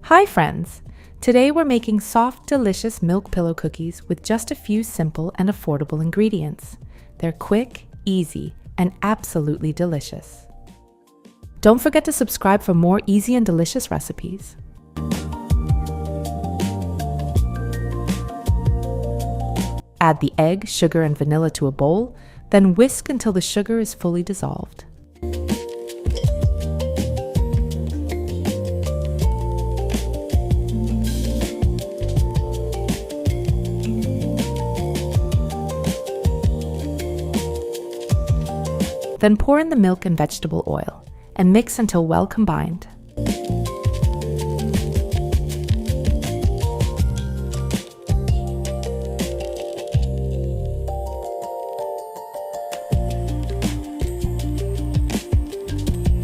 Hi friends! Today we're making soft, delicious milk pillow cookies with just a few simple and affordable ingredients. They're quick, easy, and absolutely delicious. Don't forget to subscribe for more easy and delicious recipes. Add the egg, sugar, and vanilla to a bowl, then whisk until the sugar is fully dissolved. Then pour in the milk and vegetable oil, and mix until well combined.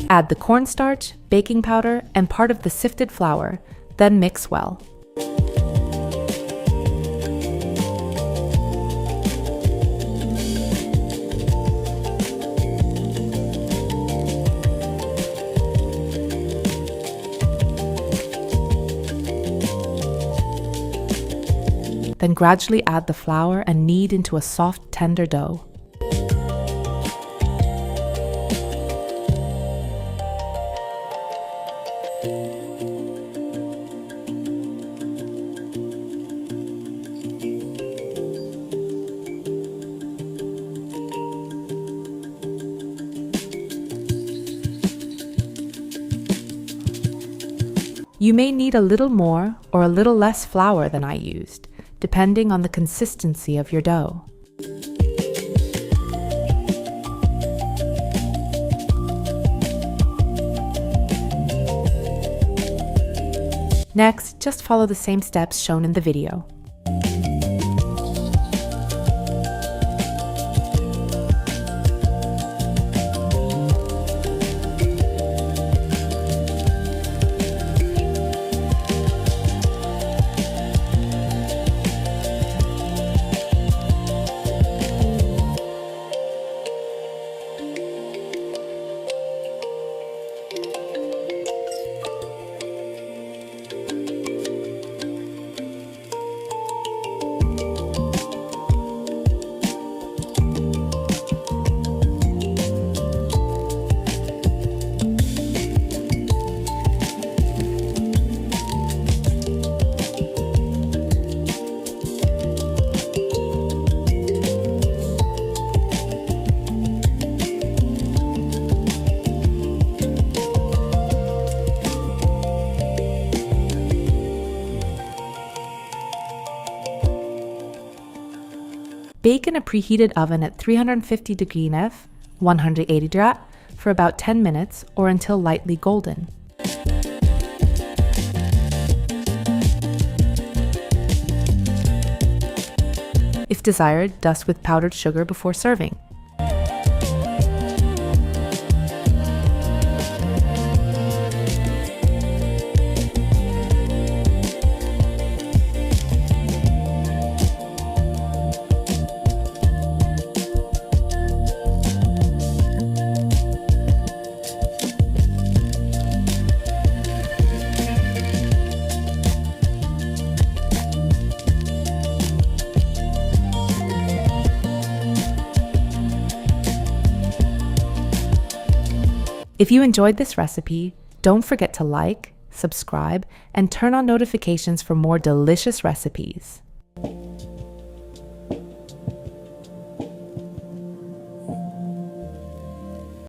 Add the cornstarch, baking powder, and part of the sifted flour, then mix well. Then gradually add the flour and knead into a soft, tender dough. You may need a little more or a little less flour than I used, depending on the consistency of your dough. Next, just follow the same steps shown in the video. Bake in a preheated oven at 350 degree F, 180 Grad, for about 10 minutes or until lightly golden. If desired, dust with powdered sugar before serving. If you enjoyed this recipe, don't forget to like, subscribe, and turn on notifications for more delicious recipes.